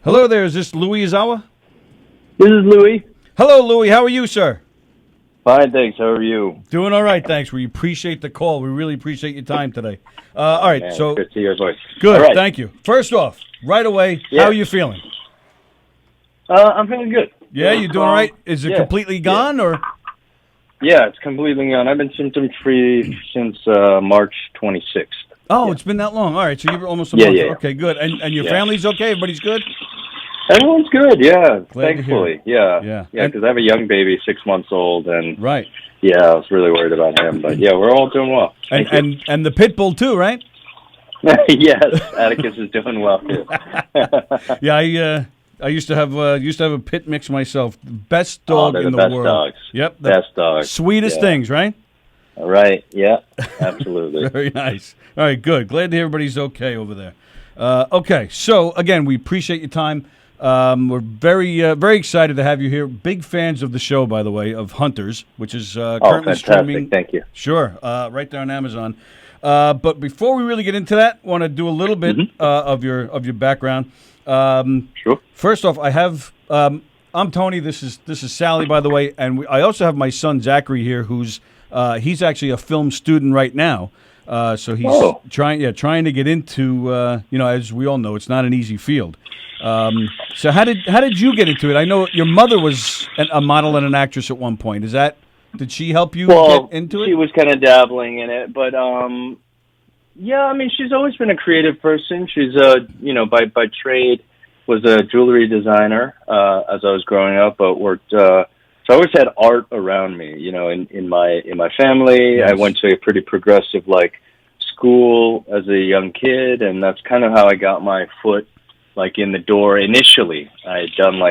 Hello there. Is this Louis Ozawa? This is Louis. Hello, Louis. How are you, sir? Fine, thanks. How are you? Doing all right, thanks. We appreciate the call. We really appreciate your time today. All right, Man, so good to hear your voice. good. All right. Thank you. First off, right away, Yeah. how are you feeling? I'm feeling good. Yeah, you doing all right? Is it yeah. completely gone, or? Yeah, it's completely gone. I've been symptom-free since March 26th. Oh, Yeah. it's been that long. All right, so you're almost a Yeah, month. yeah, yeah. Okay, good. And your Yeah. family's okay? Everybody's good? Everyone's good, yeah, Glad to hear thankfully. it. Yeah, Yeah. yeah, because I have a young baby, 6 months old, and Right. yeah, I was really worried about him. But yeah, we're all doing well. Thank you. And the pit bull too, right? Yes, Atticus is doing well too. Yeah, I used to have a pit mix myself. Best dog they're in the the best world. dogs. Yep, the Best dogs. sweetest Yeah. things, right? All right, yeah, absolutely. Very nice. All right, good. Glad to hear everybody's okay over there. Okay, so again, we appreciate your time. We're very excited to have you here. Big fans of the show, by the way, of Hunters, which is currently Fantastic. streaming. Thank you. Sure, right there on Amazon. But before we really get into that, want to do a little bit of your background. Sure. First off, I have. I'm Tony. This is Sally, by the way, and I also have my son Zachary here, who's he's actually a film student right now. So he's trying to get into as we all know, it's not an easy field. So how did you get into it? I know your mother was a model and an actress at one point. Did she help you get into it? She was kind of dabbling in it, but yeah, I mean, she's always been a creative person. She's by trade was a jewelry designer as I was growing up, but worked. So I always had art around me, in my family. Yes. I went to a pretty progressive school as a young kid, and that's kind of how I got my foot in the door initially. I had done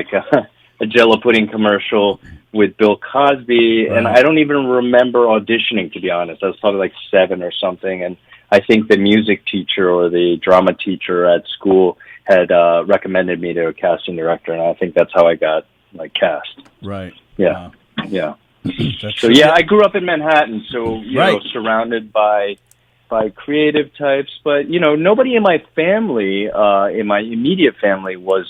a Jell-O pudding commercial with Bill Cosby, and I don't even remember auditioning, to be honest. I was probably 7 or something, and I think the music teacher or the drama teacher at school had recommended me to a casting director, and I think that's how I got cast. Right. Yeah. Yeah. So I grew up in Manhattan, so surrounded by creative types, but nobody in my family, in my immediate family, was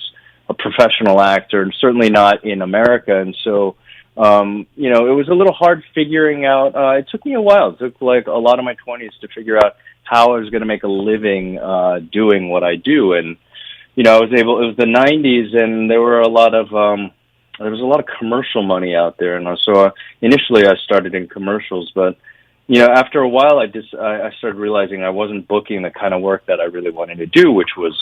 a professional actor, and certainly not in America. And so, it was a little hard figuring out. It took me a while. It took a lot of my 20s to figure out how I was going to make a living doing what I do. And I was able. It was the '90s, and there was a lot of commercial money out there, and so initially I started in commercials, but after a while, I started realizing I wasn't booking the kind of work that I really wanted to do, which was,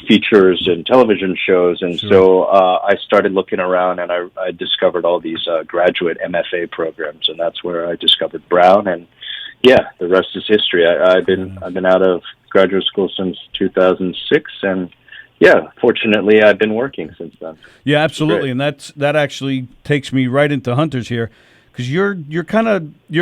features and television shows. And so I started looking around, and I discovered all these graduate MFA programs, and that's where I discovered Brown. And yeah, the rest is history. I've been out of graduate school since 2006, and yeah, fortunately, I've been working since then. Yeah, absolutely, and that actually takes me right into Hunters here. Because you're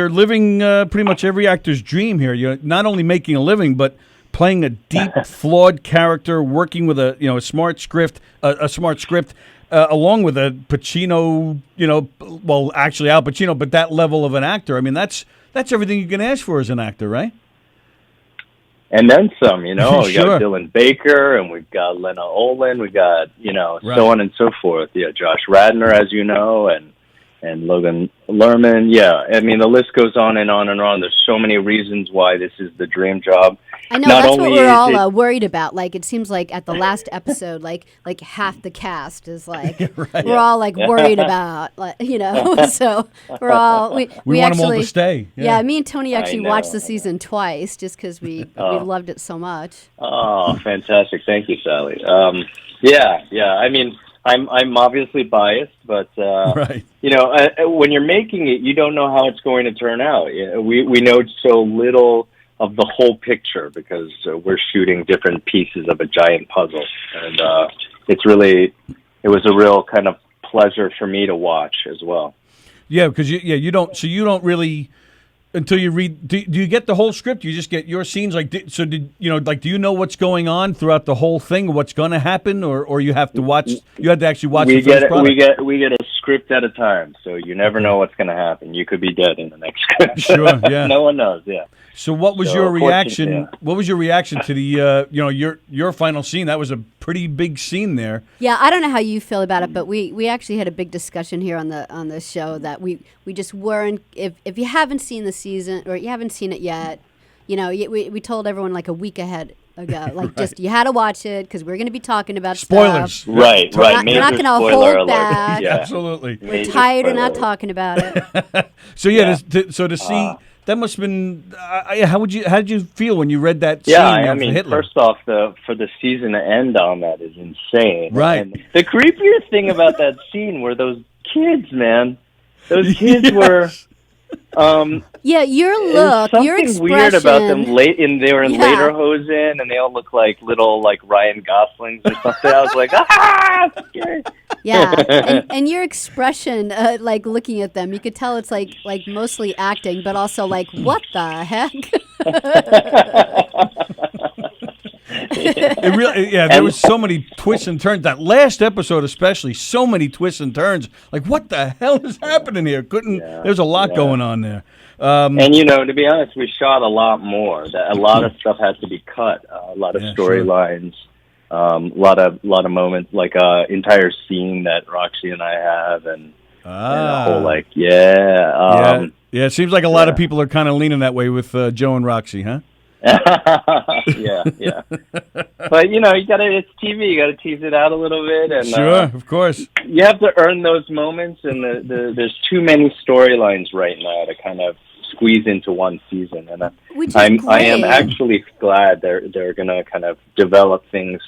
living pretty much every actor's dream here. You're not only making a living, but playing a deep, flawed character, working with a smart script, along with a Pacino. Actually Al Pacino, but that level of an actor. I mean, that's everything you can ask for as an actor, right? And then some. We got Sure. Dylan Baker, and we've got Lena Olin. We got Right. so on and so forth. Yeah, Josh Radnor, as you know, and Logan Lerman. Yeah, I mean, the list goes on and on and on. There's so many reasons why this is the dream job. I know, that's what we're all worried about. It seems like at the last episode, half the cast is Right. we're all worried about, so we're all, we want actually, them all to stay. Yeah, me and Tony actually know, watched the season twice just because we loved it so much. Oh, fantastic. Thank you, Sally. Yeah. I mean, I'm obviously biased, but Right. when you're making it, you don't know how it's going to turn out. We know so little of the whole picture because we're shooting different pieces of a giant puzzle, and it was a real kind of pleasure for me to watch as well. Yeah, because you don't really. Until you read, do you get the whole script? You just get your scenes. Do you know what's going on throughout the whole thing? What's going to happen, or you have to watch? You have to actually watch. We get a script at a time, so you never know what's going to happen. You could be dead in the next script. Sure, yeah. No one knows, yeah. So what was your reaction? What was your reaction to the your final scene? That was a pretty big scene there. Yeah, I don't know how you feel about it, but we actually had a big discussion here on the show that we just weren't. If you haven't seen the season or you haven't seen it yet, we told everyone like a week ago, like right. Just you had to watch it because we're going to be talking about spoilers. Stuff. Right. We're not going to hold back. Yeah. Absolutely. We're tired of not talking about it. So to see. That must have been. How did you feel when you read that scene? Yeah, I mean, Hitler? first off, for the season to end on that is insane. Right. And the creepiest thing about that scene were those kids, man. Those kids were. Yeah, your look, your expression. Something weird about them. They were in lederhosen, and they all look like little Ryan Goslings or something. I was like, scary. Yeah, and your expression, like looking at them, you could tell it's like mostly acting, but also like, what the heck? It really, there was so many twists and turns. That last episode, especially, so many twists and turns. Like, what the hell is happening here? There's a lot going on there. And to be honest, we shot a lot more. A lot of stuff had to be cut. A lot of storylines. A lot of moments, like entire scene that Roxy and I have, and a whole it seems like a lot of people are kind of leaning that way with Joe and Roxy, huh? yeah. But you gotta. It's TV. You gotta tease it out a little bit, and sure, of course, you have to earn those moments. And there's too many storylines right now to kind of squeeze into one season. And I am actually glad they're gonna kind of develop things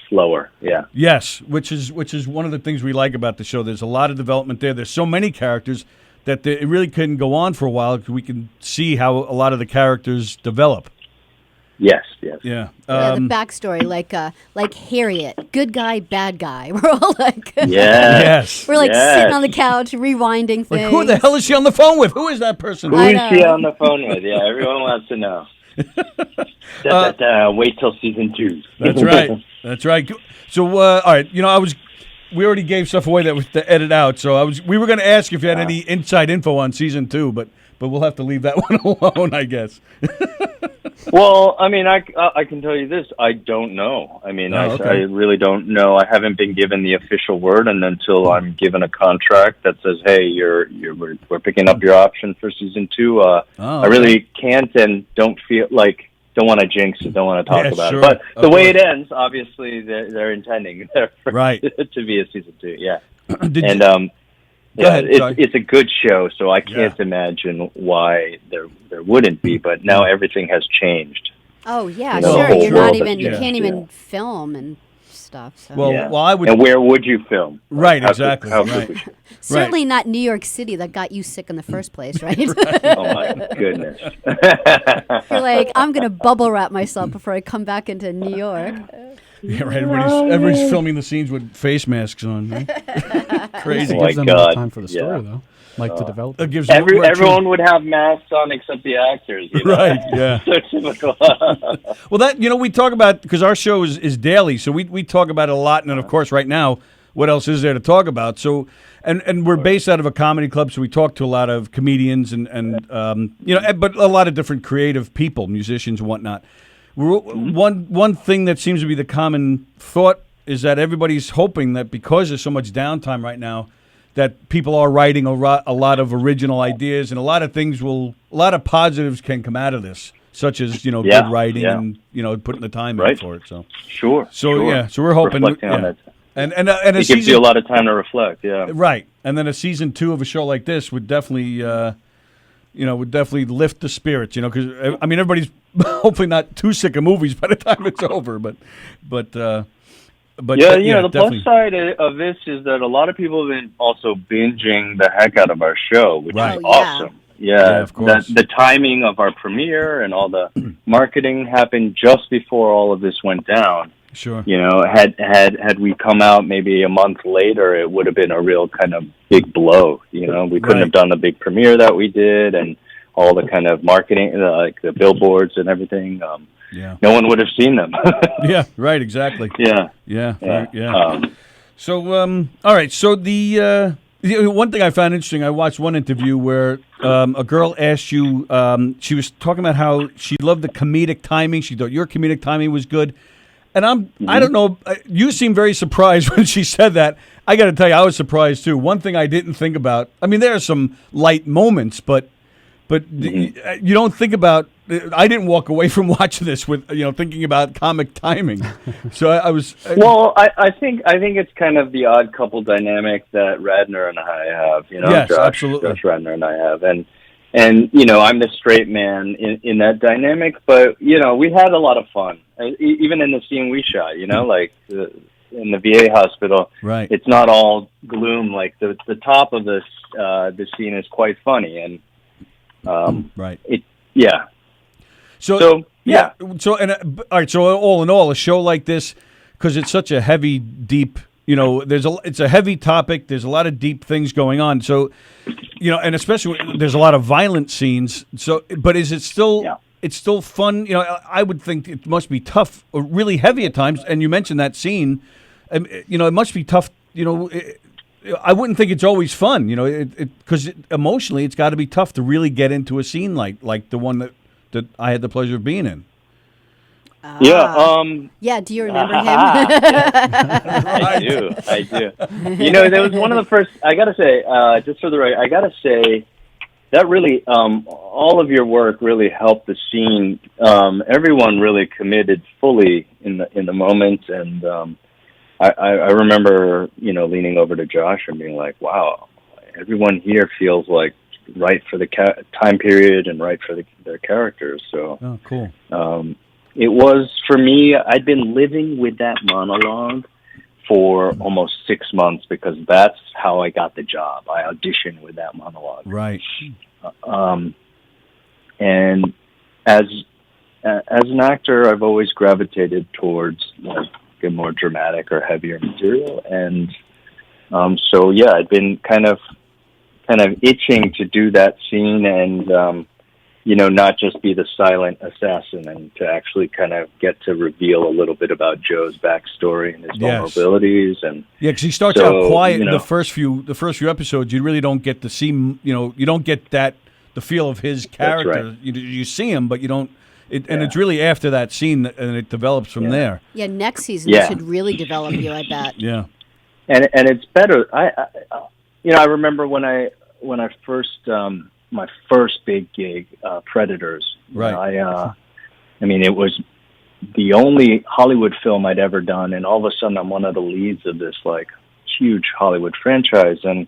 slower. Yeah. Yes, which is one of the things we like about the show. There's a lot of development there. There's so many characters that it really couldn't go on for a while. We can see how a lot of the characters develop. Yes. Yeah. The backstory, like Harriet, good guy, bad guy. We're all like, yes. We're like sitting on the couch, rewinding things. Like, who the hell is she on the phone with? Who is that person? Who is she on the phone with? Yeah, everyone wants to know. Wait till season 2. That's right. So, all right. We already gave stuff away that was to edit out. So we were going to ask if you had any inside info on season 2, but we'll have to leave that one alone, I guess. Well, I mean, I can tell you this. I don't know. I mean, I really don't know. I haven't been given the official word, and until I'm given a contract that says, "Hey, we're picking up your option for season 2," I really can't and don't want to jinx it. Don't want to talk about it. But the way it ends, obviously, they're intending for it to be a season 2. Yeah, it's a good show, so I can't imagine why there wouldn't be. But now everything has changed. Oh yeah, sure. You're not even. You can't even film and stuff. So. Well, I would. And where would you film? Right, exactly. Certainly not New York City that got you sick in the first place, right? Oh my goodness. You're like, I'm gonna bubble wrap myself before I come back into New York. Yeah, right. Everybody's filming the scenes with face masks on. Right? Crazy. It gives them more time for the story, though. To develop. It gives everyone would have masks on except the actors. Right. Yeah. So typical. Well, that we talk about because our show is daily, so we talk about it a lot, and then of course, right now, what else is there to talk about? So, and we're based out of a comedy club, so we talk to a lot of comedians and but a lot of different creative people, musicians and whatnot. One thing that seems to be the common thought is that everybody's hoping that because there's so much downtime right now, that people are writing a lot of original ideas, and a lot of positives can come out of this, such as good writing and putting the time in for it. So sure. So we're hoping. Reflecting on that. And it gives you a lot of time to reflect. Yeah. Right, and then a season 2 of a show like this would definitely. Would definitely lift the spirits, because I mean everybody's hopefully not too sick of movies by the time it's over, but the plus side of this is that a lot of people have been also binging the heck out of our show, which is awesome. Yeah, of course. The timing of our premiere and all the marketing happened just before all of this went down. Sure. Had we come out maybe a month later, it would have been a real kind of big blow. We couldn't have done the big premiere that we did and all the kind of marketing, like the billboards and everything. No one would have seen them. Yeah, right, exactly. Yeah. So, all right. So One thing I found interesting, I watched one interview where a girl asked you, she was talking about how she loved the comedic timing. She thought your comedic timing was good. And I don't know, you seem very surprised when she said that. I got to tell you, I was surprised too. One thing I didn't think about, I mean, there are some light moments, but you don't think about, I didn't walk away from watching this with, thinking about comic timing. So I was. Well, I think it's kind of the odd couple dynamic that Radner and I have, Yes, absolutely. Josh Radner and I have. And I'm the straight man in that dynamic, but, we had a lot of fun. Even in the scene we shot, like in the VA hospital. Right. It's not all gloom. Like the top of the scene is quite funny. And, right. Yeah. So yeah. So all right. So all in all, a show like this, because it's such a heavy, deep. It's a heavy topic. There's a lot of deep things going on. So, and especially there's a lot of violent scenes. So, but is it still? Yeah. It's still fun. I would think it must be tough, or really heavy at times. And you mentioned that scene. It must be tough. I wouldn't think it's always fun. Because emotionally, it's got to be tough to really get into a scene like the one that I had the pleasure of being in. Yeah. Do you remember him? I do. That was one of the first. I gotta say, just for the record, I gotta say that really, all of your work really helped the scene. Everyone really committed fully in the moment, and I remember leaning over to Josh and being like, "Wow, everyone here feels like right for the time period and right for their characters." So, cool. It was, for me, I'd been living with that monologue for almost 6 months because that's how I got the job. I auditioned with that monologue. Right. And as an actor, I've always gravitated towards a more dramatic or heavier material. And so, yeah, I'd been kind of itching to do that scene and, not just be the silent assassin and to actually kind of get to reveal a little bit about Joe's backstory and his vulnerabilities. And because he starts out quiet in the first few episodes. You really don't get to see, you don't get the feel of his character. That's right. You see him, but you don't. And it's really after that scene and it develops from there. Yeah, next season they should really develop you, I bet. Yeah. And it's better. I remember when I first my first big gig, Predators. Right. It was the only Hollywood film I'd ever done, and all of a sudden I'm one of the leads of this huge Hollywood franchise. And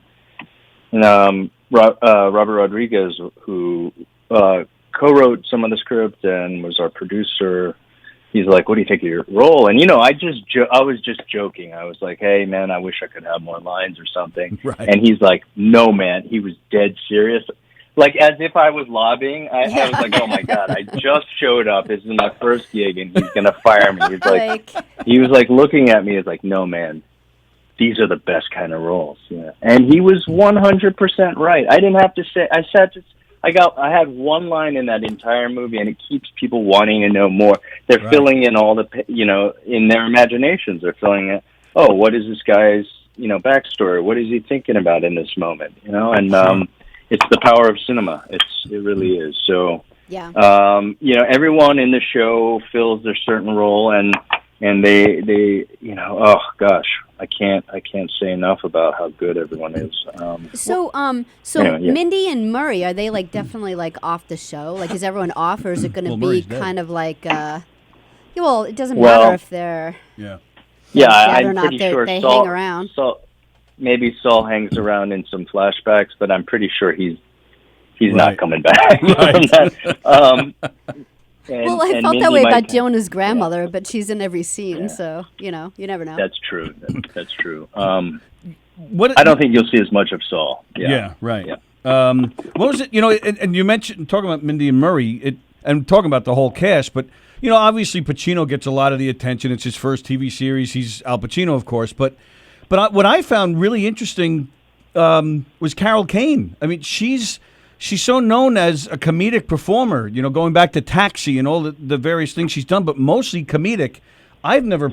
Robert Rodriguez, who co-wrote some of the script and was our producer, he's like, "What do you think of your role?" And I was just joking. I was like, "Hey man, I wish I could have more lines or something." Right. And he's like, "No man," he was dead serious. Like as if I was lobbying. I was like, "Oh my God, I just showed up. This is my first gig and he's gonna fire me." He's like he was like looking at me as like, "No man, these are the best kind of roles." Yeah. And he was 100% right. I didn't have to say, I had one line in that entire movie, and it keeps people wanting to know more. They're filling in all the, in their imaginations, they're filling in, oh, what is this guy's, backstory? What is he thinking about in this moment? And it's the power of cinema. It really is. So, everyone in the show fills their certain role, and they oh gosh, I can't say enough about how good everyone is. Anyway, Mindy and Murray, are they definitely off the show? Is everyone off, or is it going to be kind of it doesn't matter if they're I'm or pretty not. sure they Saul, hang around. Maybe Saul hangs around in some flashbacks, but I'm pretty sure he's not coming back. Right. I felt that way about Jonah's grandmother, but she's in every scene, so you never know. That's true. That's true. I don't think you'll see as much of Saul. Yeah, right. Yeah. What was it? And you mentioned talking about Mindy and Murray, and talking about the whole cast, but obviously Pacino gets a lot of the attention. It's his first TV series. He's Al Pacino, of course, but what I found really interesting was Carol Kane. I mean, she's so known as a comedic performer, going back to Taxi and all the various things she's done, but mostly comedic. I've never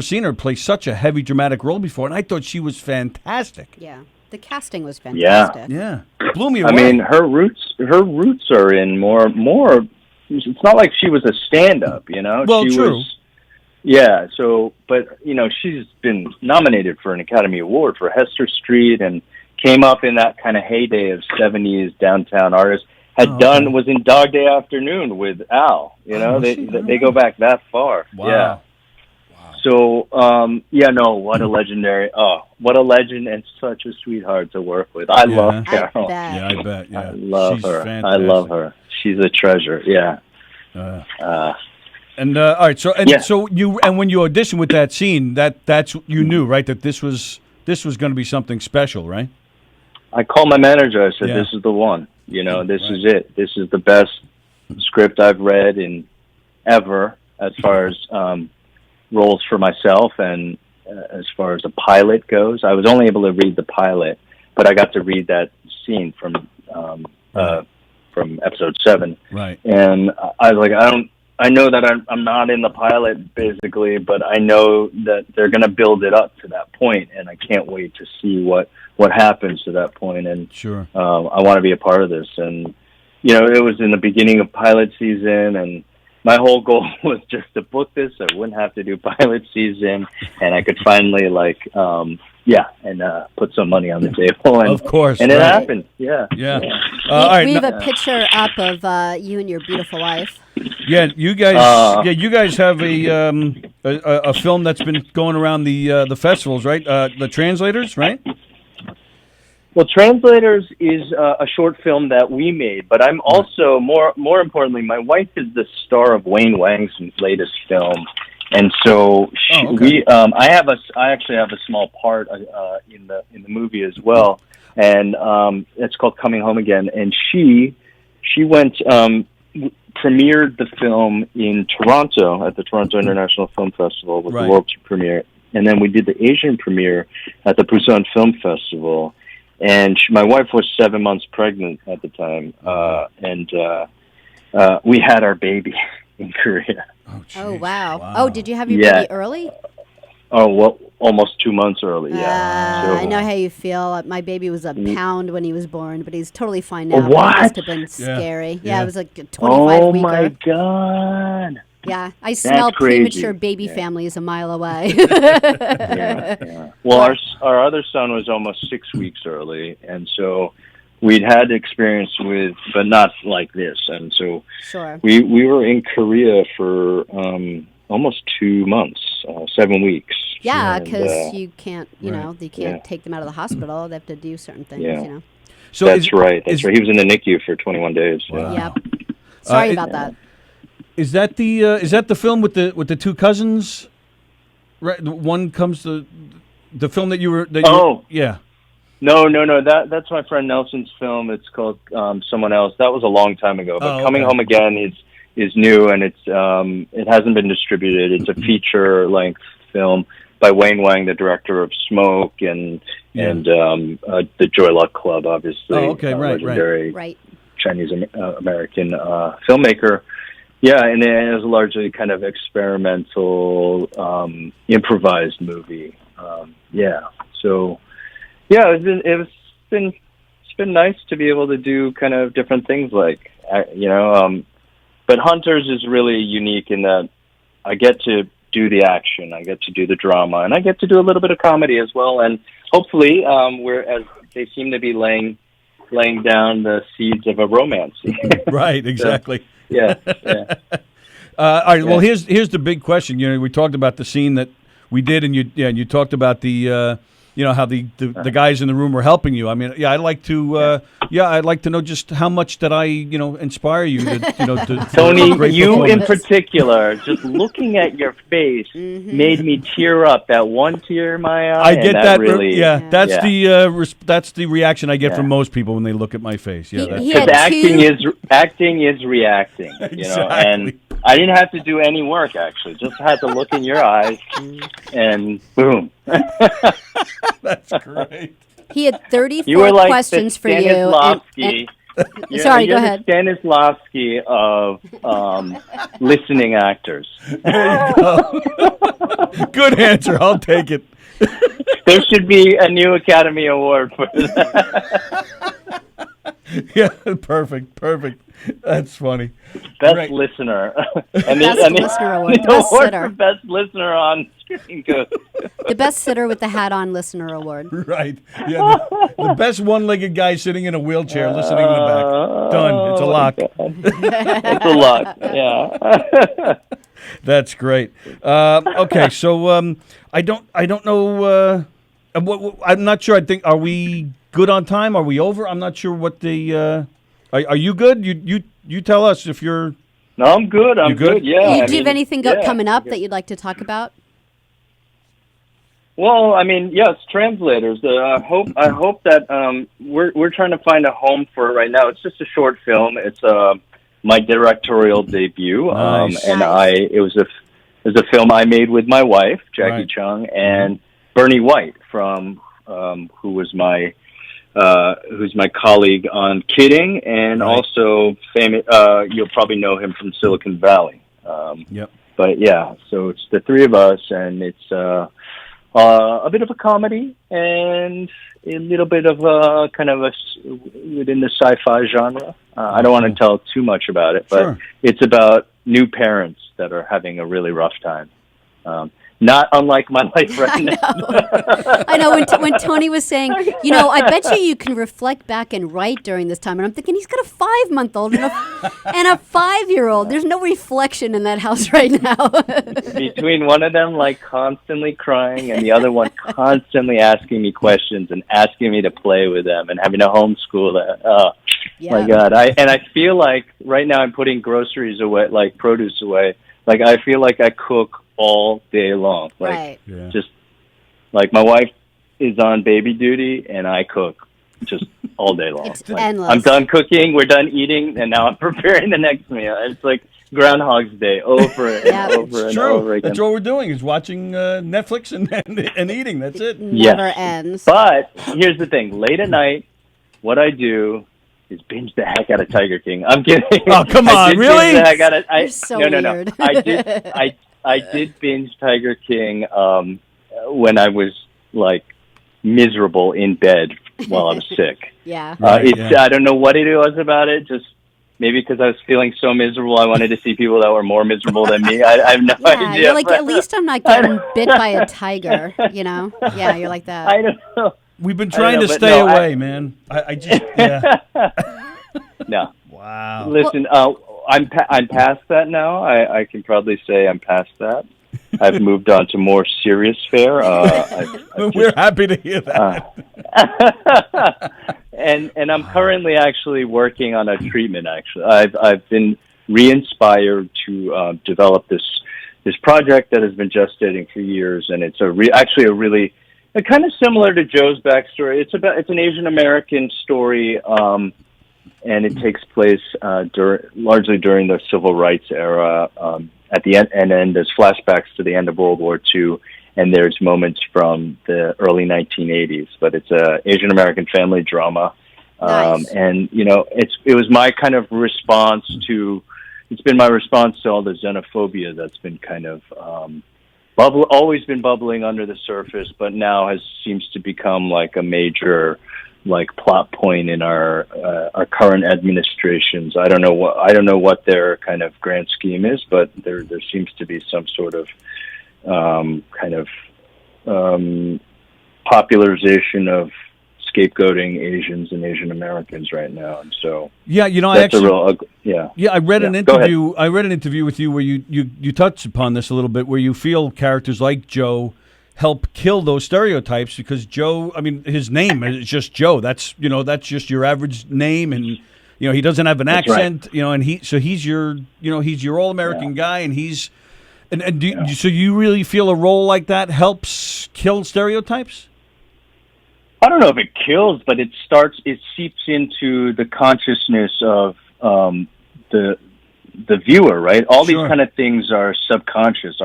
seen her play such a heavy dramatic role before, and I thought she was fantastic. Yeah. The casting was fantastic. Yeah. Blew me away. I mean, her roots are in more. It's not like she was a stand-up, you know. Well, she true. Was, yeah. So, but you know, she's been nominated for an Academy Award for Hester Street, and came up in that kind of heyday of '70s downtown artists. Was in Dog Day Afternoon with Al. You know, they go back that far. Wow. Yeah. So, what a legendary, what a legend and such a sweetheart to work with. I love Carol. Yeah, I bet. Yeah. I love her. Fantastic. I love her. She's a treasure. Yeah. All right. So when you auditioned with that scene, that's you knew, right, that this was going to be something special, right? I called my manager. I said, "This is the one. You know, this is it. This is the best script I've read in ever, as far as roles for myself, and as far as a pilot goes. I was only able to read the pilot, but I got to read that scene from episode 7. Right. And I was like, I know that I'm not in the pilot, basically, but I know that they're going to build it up to that point, and I can't wait to see what happens to that point. And sure, I want to be a part of this. And you know, it was in the beginning of pilot season, and my whole goal was just to book this so I wouldn't have to do pilot season, and I could finally put some money on the table. And, of course, and it happened. Yeah. We have a picture up of you and your beautiful wife. Yeah, you guys. You guys have a film that's been going around the festivals, right? The Translators, right? Well, Translators is a short film that we made, but I'm also more importantly, my wife is the star of Wayne Wang's latest film, and so I actually have a small part in the movie as well, and it's called Coming Home Again, and she went premiered the film in Toronto at the Toronto International Film Festival with the world premiere, and then we did the Asian premiere at the Busan Film Festival. And my wife was 7 months pregnant at the time, and we had our baby in Korea. Oh, wow. Oh, did you have your baby early? Oh, well, almost 2 months early, yeah. So, I know how you feel. My baby was a pound when he was born, but he's totally fine now. What? It must have been scary. Yeah, it was like a 25 weeker. Oh, my God. Yeah, I smell premature baby families a mile away. Yeah. Well, our other son was almost 6 weeks early, and so we'd had experience with, but not like this. And so we were in Korea for almost 2 months, 7 weeks. Yeah, because you can't, you can't take them out of the hospital. They have to do certain things, you know. So That's right. He was in the NICU for 21 days. Wow. Yep. Sorry about that. Is that the film with the two cousins? Right, one comes to the film that you were. Yeah. No. That's my friend Nelson's film. It's called Someone Else. That was a long time ago. But Coming Home Again is new, and it hasn't been distributed. It's a feature length film by Wayne Wang, the director of Smoke and the Joy Luck Club, obviously. Oh, okay, legendary Chinese American filmmaker. Yeah, and it was largely kind of experimental, improvised movie. It's been nice to be able to do kind of different things, like but Hunters is really unique in that I get to do the action, I get to do the drama, and I get to do a little bit of comedy as well. And hopefully, as they seem to be laying down the seeds of a romance. Right, exactly. Yeah. All right. Well, here's the big question. We talked about the scene that we did, and you talked about the how the guys in the room were helping you. I mean, I'd like to know just how much that I inspire you to Tony, you in particular, just looking at your face made me tear up. That one tear in my eye. I get that. Really, that's the reaction I get from most people when they look at my face. Yeah, because acting is reacting. Exactly. And I didn't have to do any work actually. Just had to look in your eyes, and boom. That's great. He had 34 questions for you. Sorry, go ahead. Stanislavski of listening actors. There you go. Good answer. I'll take it. There should be a new Academy Award for that. Yeah, perfect. That's funny. Best listener. And Best listener award. The The best award sitter. for best listener on screen goes. The best sitter with the hat on listener award. Right. Yeah. The best one-legged guy sitting in a wheelchair listening in the back. Done. It's a lock. It's a lock. Yeah. That's great. Okay, so I don't know. I'm not sure. I think, are we good on time? Are we over? I'm not sure what the. Are you good? You tell us if you're. No, I'm good. I'm good? Yeah. Do you have anything coming up that you'd like to talk about? Well, I mean, yes, translators. I hope that we're trying to find a home for it right now. It's just a short film. It's my directorial debut. Nice. And it was a film I made with my wife, Jackie Chung, and Bernie White from who's my colleague on Kidding, and also famous. You'll probably know him from Silicon Valley. Yep. But yeah, so it's the three of us, and it's a bit of a comedy and a little bit of a kind of within the sci-fi genre. I don't want to tell too much about it, but it's about new parents that are having a really rough time. Not unlike my life right now. I know. When Tony was saying, I bet you can reflect back and write during this time, and I'm thinking he's got a 5-month-old and a 5-year-old. There's no reflection in that house right now. Between one of them like constantly crying and the other one constantly asking me questions and asking me to play with them and having to homeschool that. Oh my God! I feel like right now I'm putting groceries away, like produce away. Like I feel like I cook all day long. Like just like my wife is on baby duty and I cook just all day long. It's endless. I'm done cooking, we're done eating, and now I'm preparing the next meal. It's like Groundhog's Day over and over and over again. That's what we're doing is watching Netflix and eating. That's it. Never ends. But here's the thing. Late at night, what I do is binge the heck out of Tiger King. I'm kidding. Oh, come on. Really? You're so weird. No. I did binge Tiger King when I was like miserable in bed while I was sick. I don't know what it was about it. Just maybe because I was feeling so miserable, I wanted to see people that were more miserable than me. I have no idea. You're like, at least I'm not getting bit by a tiger. Yeah, you're like that. I don't know. We've been trying to stay away, man. I just No. Wow. Listen, I'm past that now. I can probably say I'm past that. I've moved on to more serious fare. We're happy to hear that. And I'm currently actually working on a treatment. Actually, I've been re-inspired to develop this project that has been gestating for years, and it's actually a really kind of similar to Joe's backstory. It's an Asian American story. And it takes place largely during the civil rights era. At the end, and then there's flashbacks to the end of World War II, and there's moments from the early 1980s. But it's a Asian American family drama, Nice. And it was my kind of response to. It's been my response to all the xenophobia that's been kind of always been bubbling under the surface, but now seems to become like a major plot point in our current administrations. I don't know what their kind of grand scheme is, but there seems to be some sort of popularization of scapegoating Asians and Asian Americans right now, and so I read an interview. I read an interview with you where you touched upon this a little bit, where you feel characters like Joe help kill those stereotypes, because Joe, I mean, his name is just Joe. That's just your average name, and he doesn't have an accent, right. And he's your all-American guy, and so you really feel a role like that helps kill stereotypes? I don't know if it kills, but it seeps into the consciousness of the viewer, right? All these kind of things are subconscious,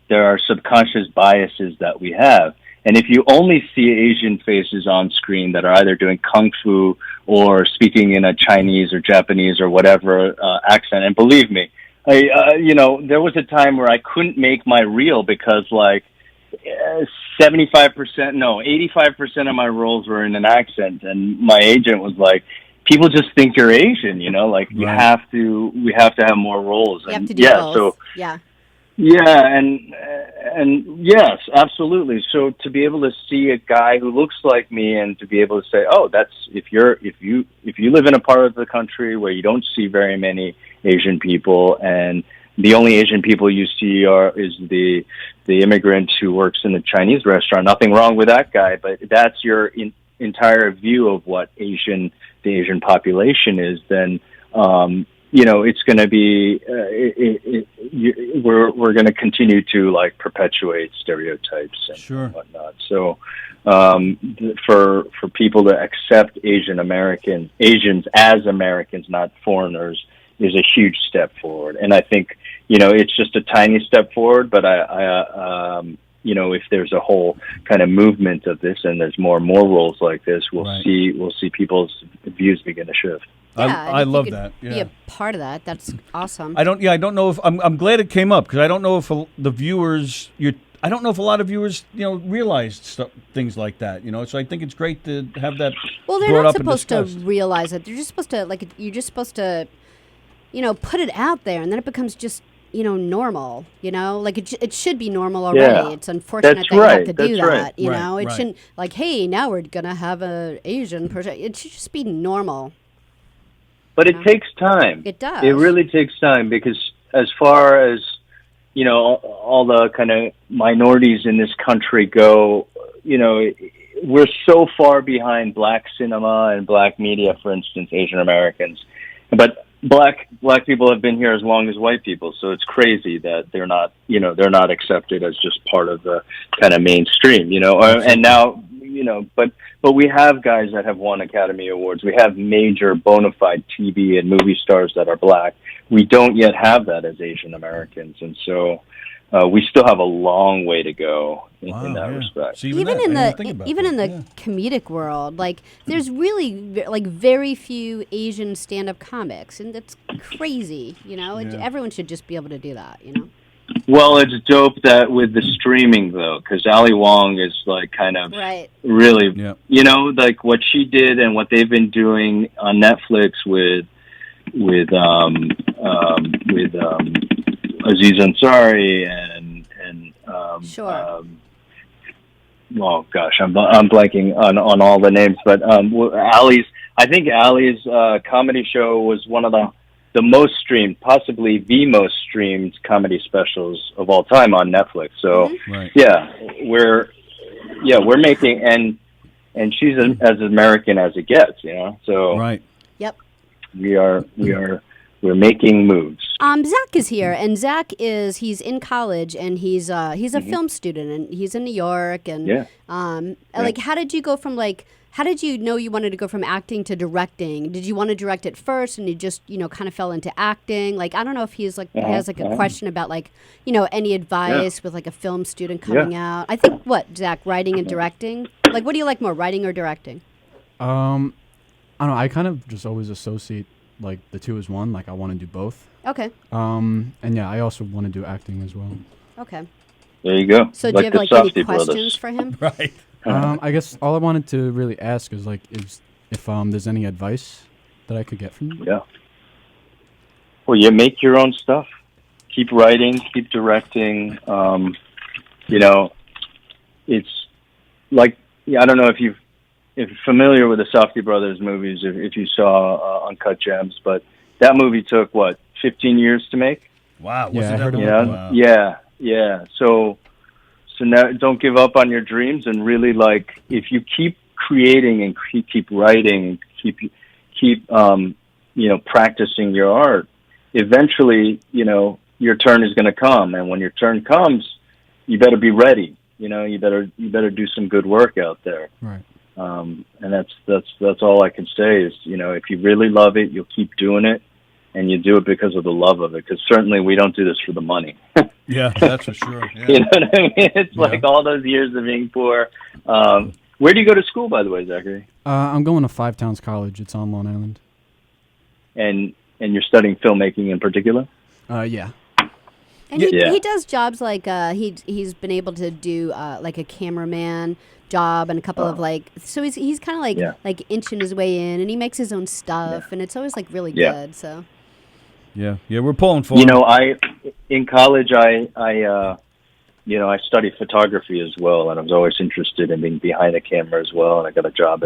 there are subconscious biases that we have. And if you only see Asian faces on screen that are either doing kung fu or speaking in a Chinese or Japanese or whatever accent, and believe me, there was a time where I couldn't make my reel because 75%, no, 85% of my roles were in an accent, and my agent was like, "People just think you're Asian, like we have to have more roles." You have to do both. So yeah. yeah, and yes, absolutely. So to be able to see a guy who looks like me, and to be able to say, "Oh, that's if you live in a part of the country where you don't see very many Asian people, and the only Asian people you see is the immigrant who works in a Chinese restaurant. Nothing wrong with that guy, but that's your entire view of what the Asian population is. Then it's going to be we're going to continue to like perpetuate stereotypes and whatnot. So for people to accept Asians as Americans, not foreigners, is a huge step forward. And I think it's just a tiny step forward, but if there's a whole kind of movement of this, and there's more and more roles like this, we'll see people's views begin to shift. Yeah, I love that. Yeah. Be a part of that. That's awesome. I don't know if I'm glad it came up, because I don't know if the viewers I don't know if a lot of viewers realized things like that. So I think it's great to have that. Well, they're not supposed to realize it. They're just supposed to you're just supposed to put it out there, and then it becomes just normal. It should be normal already. Yeah. It's unfortunate that you have to do that. Right. It shouldn't hey, now we're gonna have an Asian person. It should just be normal. But it takes time. It does. It really takes time, because as far as, all the kind of minorities in this country go, we're so far behind black cinema and black media, for instance, Asian Americans. But black people have been here as long as white people, so it's crazy that they're not accepted as just part of the kind of mainstream, and now, but we have guys that have won Academy Awards. We have major bona fide TV and movie stars that are black. We don't yet have that as Asian Americans, and so we still have a long way to go in that respect. So even in the comedic world, there's really very few Asian stand-up comics, and that's crazy. Everyone should just be able to do that. Well, it's dope that with the streaming, though, because Ali Wong is really, what she did and what they've been doing on Netflix with Aziz Ansari and oh gosh, I'm blanking on all the names, but I think Ali's comedy show was one of the most streamed, possibly the most streamed comedy specials of all time on Netflix. So we're making, and she's as American as it gets, So Yep. We're making moves. Zach is here, and he's in college, and he's a film student, and he's in New York, and how did you go from how did you know you wanted to go from acting to directing? Did you want to direct it first, and you just kind of fell into acting? I don't know if he's has a question about any advice with a film student coming out. I think Zach, writing and directing. What do you like more, writing or directing? I don't know. I kind of just always associate the two as one. I want to do both. Okay. And I also want to do acting as well. Okay. There you go. So do you have any questions for him? Right. I guess all I wanted to really ask is if there's any advice that I could get from you. Yeah. Well, you make your own stuff. Keep writing. Keep directing. It's I don't know if you're familiar with the Safdie brothers movies, if you saw Uncut Gems, but that movie took 15 years to make. Wow. Yeah, I heard Wow. Yeah. So now don't give up on your dreams, and really if you keep creating and keep writing, keep practicing your art, eventually your turn is going to come, and when your turn comes, you better be ready. You better do some good work out there. Right. And that's all I can say is, if you really love it, you'll keep doing it, and you do it because of the love of it. Because certainly we don't do this for the money. Yeah, that's for sure. Yeah. You know what I mean? It's all those years of being poor. Where do you go to school, by the way, Zachary? I'm going to Five Towns College. It's on Long Island. And you're studying filmmaking in particular? Yeah. And he does jobs like he's been able to do like a cameraman job and a couple of like, so he's kind of like inching his way in, and he makes his own stuff, and it's always like really good. So yeah, we're pulling for him. You know, in college I studied photography as well, and I was always interested in being behind the camera as well. And I got a job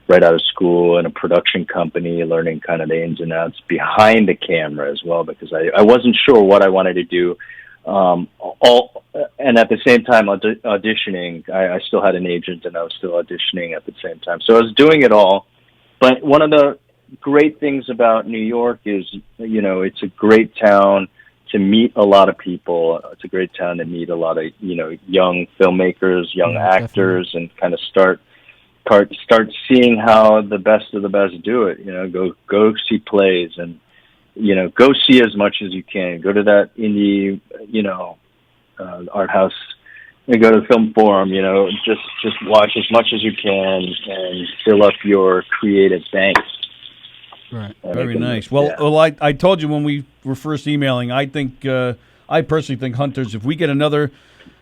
right out of school in a production company, learning kind of the ins and outs behind the camera as well, because I wasn't sure what I wanted to do. And at the same time auditioning, I still had an agent, and I was still auditioning at the same time. So I was doing it all. But one of the great things about New York is, you know, it's a great town to meet a lot of people. It's a great town to meet a lot of, you know, young filmmakers, young actors, definitely. And kind of start seeing how the best of the best do it. You know, go see plays, and, you know, go see as much as you can. Go to that indie, you know, art house, and go to the film forum. You know, just watch as much as you can and fill up your creative banks. Right. Very nice. Well, I told you when we were first emailing, I think I personally think Hunters, if we get another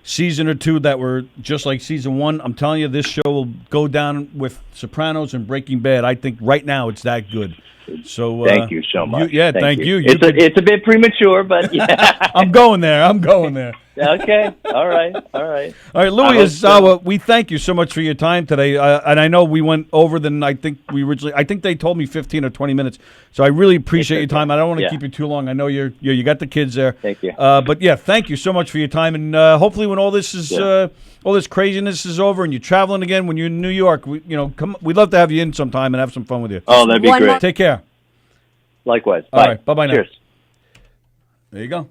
season or two that were just like season one, I'm telling you, this show will go down with Sopranos and Breaking Bad. I think right now it's that good. So thank you so much. Thank you. It's a bit premature, but yeah. I'm going there. Okay. All right, Louis Ozawa, we thank you so much for your time today. And I know we went over than I think they told me 15 or 20 minutes. So I really appreciate your time. I don't want to keep you too long. I know you got the kids there. Thank you. But yeah, thank you so much for your time. And hopefully when all this is all this craziness is over and you're traveling again, when you're in New York, we'd love to have you in sometime and have some fun with you. Oh, that'd be great. Take care. Likewise. All right. Bye-bye now. Cheers. There you go.